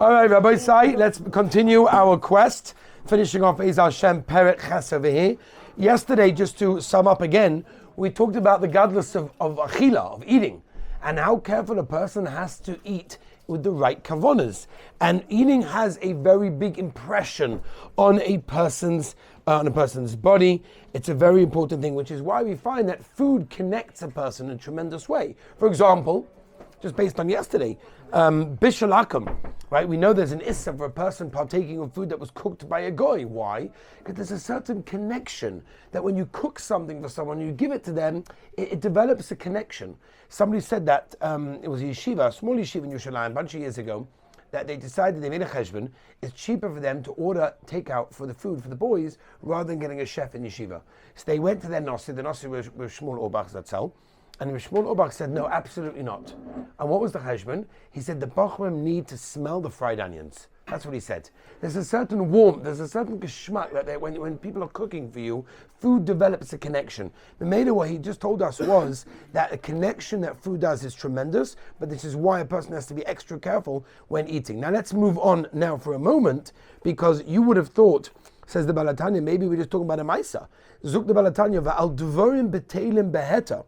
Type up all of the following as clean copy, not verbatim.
All right, Rabbi Sai, let's continue our quest, finishing off Eez Hashem Perek Ches over here. Yesterday, just to sum up again, we talked about the godless of achila, of eating, and how careful a person has to eat with the right kavanas. And eating has a very big impression on a person's body. It's a very important thing, which is why we find that food connects a person in a tremendous way. For example, just based on yesterday, Bishul Akum, right? We know there's an issa for a person partaking of food that was cooked by a goy. Why? Because there's a certain connection that when you cook something for someone, you give it to them, it develops a connection. Somebody said that, it was a yeshiva, a small yeshiva in Yerushalayim, a bunch of years ago, that they decided, they made a cheshbon, it's cheaper for them to order takeout for the food for the boys rather than getting a chef in yeshiva. So they went to their nasi, the nasi was Shmuel Orbach Zatzal, and Shmuel Orbach said, no, absolutely not. And what was the cheshbon? He said, the bachrim need to smell the fried onions. That's what he said. There's a certain warmth, there's a certain geschmack that when people are cooking for you, food develops a connection. The Meda, what he just told us was that a connection that food does is tremendous, but this is why a person has to be extra careful when eating. Now let's move on now for a moment, because you would have thought, says the Baal Tanya, maybe we're just talking about a maisa. Zuk the Baal Tanya, va'al dvorim betelim beheta.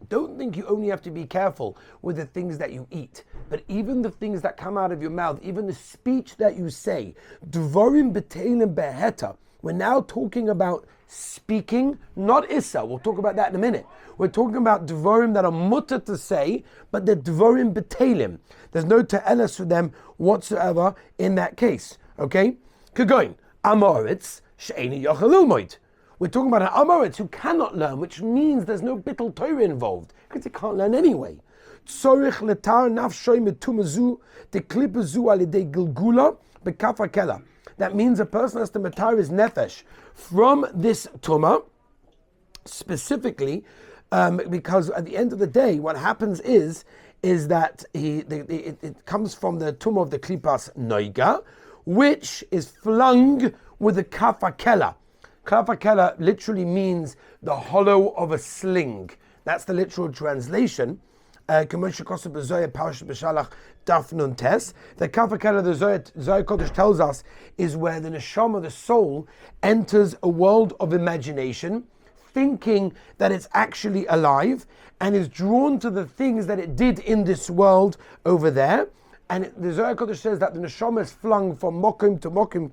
Don't think you only have to be careful with the things that you eat, but even the things that come out of your mouth, even the speech that you say. Dvorim betelim beheta. We're now talking about speaking, not issa. We'll talk about that in a minute. We're talking about dvorim that are mutter to say, but they're dvorim betelim. There's no te'eles for them whatsoever in that case. Okay? Kagoin, amoritz she'eni yochalul moed. We're talking about an Amoritz who cannot learn, which means there's no bittul Torah involved, because he can't learn anyway. Tzorich letar nafshoy metumazu deklipazu alidei gilgula bekafa kela. That means a person has to matar his nefesh from this tumah, specifically, because at the end of the day, what happens is that it comes from the tumah of the klipas noiga, which is flung with the kafa kela. Kafakela literally means the hollow of a sling. That's the literal translation. The Kafakela, the Zohar Kodesh tells us, is where the neshama, the soul, enters a world of imagination, thinking that it's actually alive, and is drawn to the things that it did in this world over there. And the Zohar Kodesh says that the neshama is flung from mokim to mokim,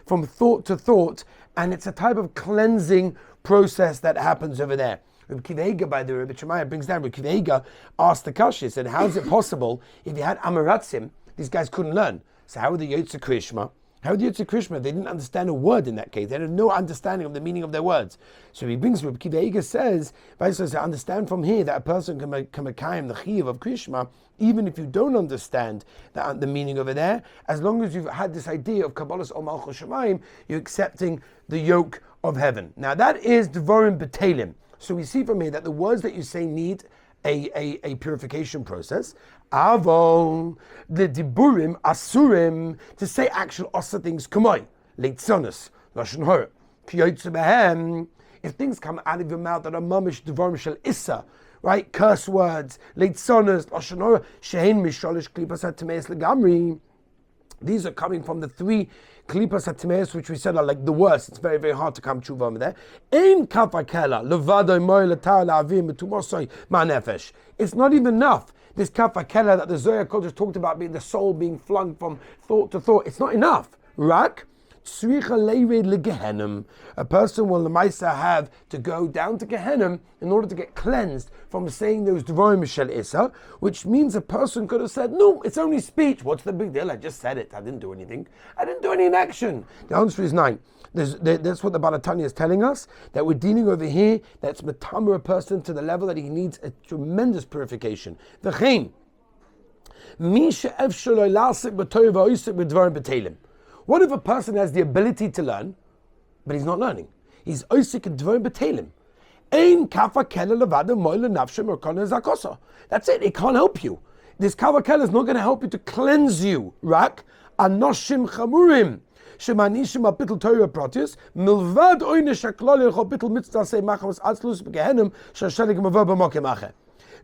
from thought to thought, and it's a type of cleansing process that happens over there. Rabbi Kiva, by the way, Rabbi Shemaiah brings down, Rabbi Kiva asked the Kashi, said, how is it possible if you had Amaratzim, these guys couldn't learn? So how were the Yotze Krishma? How were the Yotze Krishma? They didn't understand a word in that case. They had no understanding of the meaning of their words. So he brings, Rabbi Kiva says, I understand from here that a person can mekayim the chiyuv of Krishma, even if you don't understand the meaning over there, as long as you've had this idea of Kabbalah's Ol Malchus Shemayim, you're accepting the yoke of heaven. Now that is Dvorim Betelim. So we see from here that the words that you say need a purification process. Avol, the Diburim, Asurim, to say actual Asa things, Kamoi, Leitzonus, Lashon Hora, Kiyotze Behem. If things come out of your mouth that are mamish Dvorim Shel Issa, right? Curse words, Leitzonas, Lashon Hora, Shein Misholish Klipas HaTemeis Legamri. These are coming from the three Klipas HaTemeis, which we said are like the worst. It's very, very hard to come true over there. Ein Kafakela, Levado Moy Letar La'avim Metumosoi Ma'nefesh. It's not even enough. This Kafakela that the Zohar Kodesh talked about, being the soul being flung from thought to thought, it's not enough. Rak. A person will Lamaisa have to go down to Gehenna in order to get cleansed from saying those Dvorim Shel Issa, which means a person could have said, no, it's only speech. What's the big deal? I just said it. I didn't do anything. I didn't do any in action. The answer is 9. That's what the Baal Tanya is telling us, that we're dealing over here, that's metamer a person to the level that he needs a tremendous purification. V'chein, mi she'ef shelo lasik b'toy v'oisik b'dvarim b'telim. What if a person has the ability to learn, but he's not learning? He's oisik and dvorim betelim. Ein kafa kela levada moile nafshem or kona zakosa. That's it. It can't help you. This kafa kela is not going to help you to cleanse you. Rak anoshim chamurim shemanishim apitel Torah pratis milvad oine shaklol elcho pitel mitzvah say machmas atzlus begehenim shashelik mavo b'mokem ache.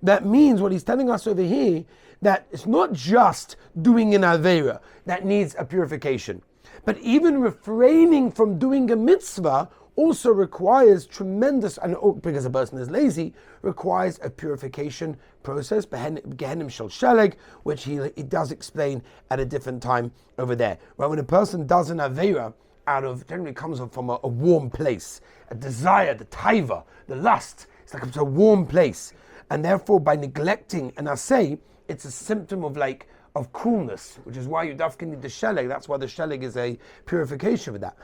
That means what he's telling us over here, that it's not just doing an Aveira that needs a purification, but even refraining from doing a mitzvah also requires tremendous, and because a person is lazy, requires a purification process, Gehenim Shel Sheleg, which he does explain at a different time over there. Right, when a person does an Aveira, generally comes from a warm place, a desire, the taiva, the lust, it's a warm place, and therefore by neglecting an asay, it's a symptom of coolness, which is why you dafka need the sheleg. That's why the sheleg is a purification for that.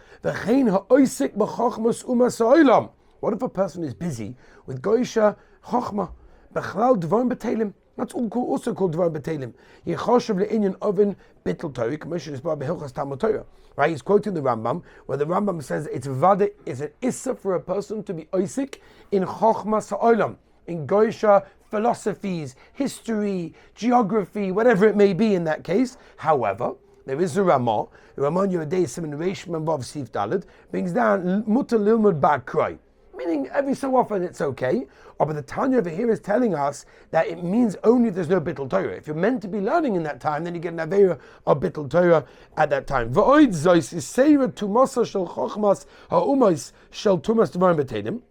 What if a person is busy with goisha chochma, bechlal dvarim betelim? That's also called dvarim betelim. Yechoshev le'inyan oven bittul Torah, commission is by behilchas Talmud Torah. Right, he's quoting the Rambam, where the Rambam says it's an issa for a person to be oisik in chochma sa'olam, in goisha philosophies, history, geography, whatever it may be in that case. However, there is a Ramah. The Ramah Yeridei Siman Reish Memvav Sif Daled brings down Mutar Lilmud Ba'Kroi, meaning every so often it's okay. But the Tanya over here is telling us that it means only if there's no Bittul Torah. If you're meant to be learning in that time, then you get an Aveira of Bittul Torah at that time. V'oid zois is seira tumasa shel chochmas ha'umais shel tumas d'varim b'teilim.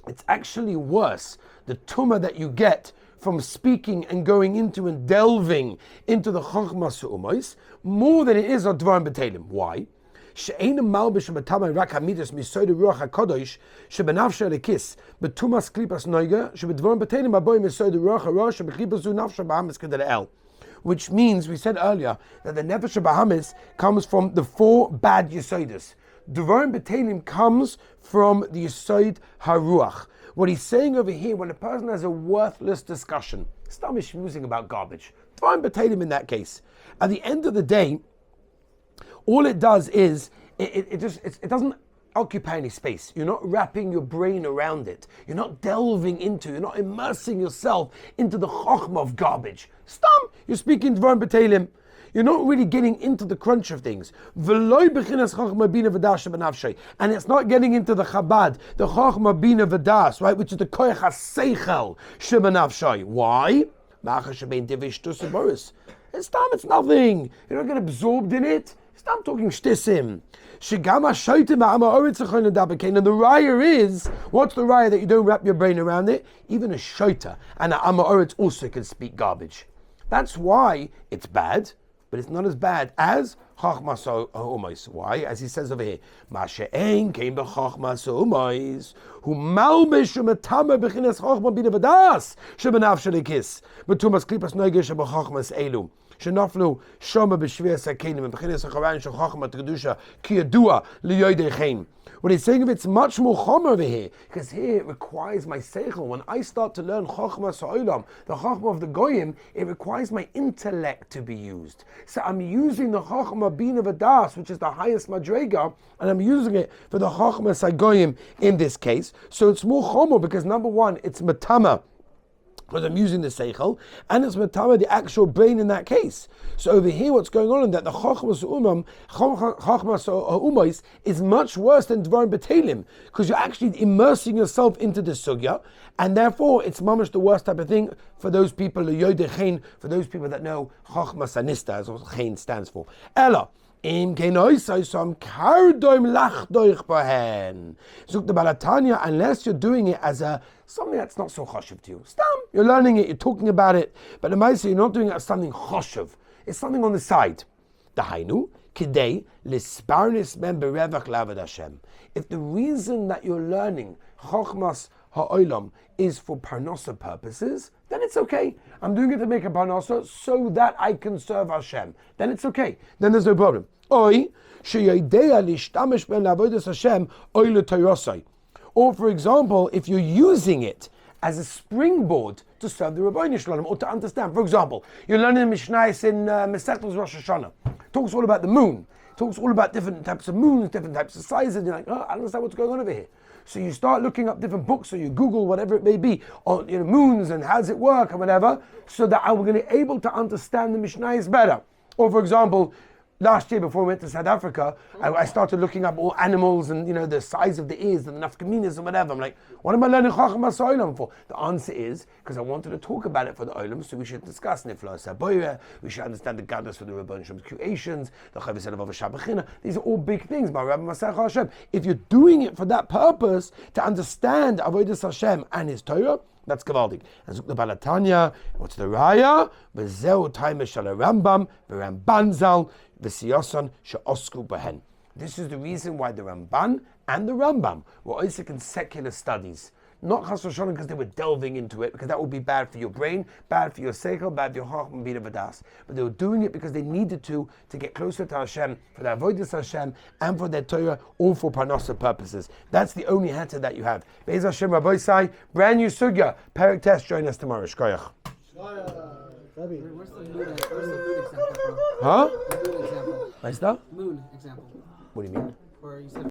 It's actually worse, the tumah that you get from speaking and going into and delving into the chochmas ha'umais, more than it is on d'varim b'teilim. Why? She'ein malbish b'tamay rak hamidas misoid ruach hakodesh shebenafsha lekis betumas klipas noiga shebedvarim b'teilim aboy misoid ruach harosh shebeklipas zu nafsha b'hamis kedel el. Which means, we said earlier, that the nefesh b'hamis comes from the four bad yisoidas. D'varim b'teilim comes from the yisoid haruach. What he's saying over here, when a person has a worthless discussion, start musing about garbage, d'varim b'teilim in that case, at the end of the day, all it does is, it doesn't occupy any space. You're not wrapping your brain around it. You're not delving into, you're not immersing yourself into the chokhmah of garbage. Stam, you're speaking d'varim b'teilim. You're not really getting into the crunch of things. And it's not getting into the chabad, the chokhmah bina v'das, right, which is the koyach ha-seichel shebenafshay. Why? It's nothing. You're not getting absorbed in it. Stop talking shtisim. And the raya is, what's the raya that you don't wrap your brain around it? Even a shoita and an Amoritz also can speak garbage. That's why it's bad, but it's not as bad as Chachmas Ha'umais. Why? As he says over here, Masha'en came the Chachmas Ha'umais, who malbish u'metama b'chinas Chachma bina v'das, shebenav shelikis, b'tumas klipas noigesh b'Chachmas elu. Shenaflu shoma b'shvir sakenim and b'chinas hacharan shel Chachma t'kedusha ki yadua liyoydei chein. What he's saying of it's much more chomer over here, because here it requires my seichel. When I start to learn chokhmah sa'olam, the chokhmah of the goyim, it requires my intellect to be used. So I'm using the chokhmah bina v'das, which is the highest madrega, and I'm using it for the chokhmah sagoyim in this case. So it's more chomer because number one, it's matama, because I'm using the seichel, and it's matama, the actual brain in that case. So over here, what's going on in that the chokhmas ha'umais is much worse than d'varim b'teilim, because you're actually immersing yourself into the sugya, and therefore it's mamash the worst type of thing for those people, for those people that know chokhmas anista, as what chen stands for. Ella. Im Keinoisam Kardoim Lachdoich Bahen. Zuk the Balatanya, unless you're doing it as something that's not so choshev to you. Stam, you're learning it, you're talking about it, but the Maisa, you're not doing it as something choshev. It's something on the side. Dahainu, Kidei, Lisparnis Mem Berevach Lavad Hashem. If the reason that you're learning Chochmas Ha'olam is for parnosa purposes, then it's okay. I'm doing it to make a parnosa so that I can serve Hashem. Then it's okay. Then there's no problem. Oi, sheyodeya lishtamish ben lavodas Hashem oile toyrosai. Or for example, if you're using it as a springboard to serve the Rabbeinu Shalom or to understand. For example, you're learning Mishnayos in Masechtas Rosh Hashanah. Talks all about the moon. Talks all about different types of moons, different types of sizes. And you're like, oh, I don't understand what's going on over here. So you start looking up different books, or you Google whatever it may be, on moons and how does it work or whatever, so that I'm going to be able to understand the Mishnayos better. Or for example, last year before we went to South Africa, I started looking up all animals and the size of the ears and the nafkaminas and whatever. I'm like, what am I learning Chacham Olam for? The answer is because I wanted to talk about it for the Olam, so we should discuss Nifla Saboya, we should understand the godless for the Rebbeinu Shem's creations, the Chavis of Shabachina. These are all big things, my Rabbi Masach Hashem. If you're doing it for that purpose, to understand Avodas Hashem and His Torah, that's Gavaldik. And Zuk the Tanya, what's the Raya? V'zeu time shal Rambam, v'Ramban zal, v'siyoson she'osku behen. This is the reason why the Ramban and the Rambam were also in secular studies. Not Chas v'sholem because they were delving into it, because that would be bad for your brain, bad for your seichel, bad for your chacham bina v'das. But they were doing it because they needed to get closer to Hashem, for their avodas Hashem, and for their Torah, all for parnasa purposes. That's the only heter that you have. Be'ez Hashem Rabbi Sai, brand new sugya, Perek Test. Join us tomorrow. Shkoyach. Where's the moon example from? Huh? The moon example. Nice stuff. Moon example. What do you mean? Where you said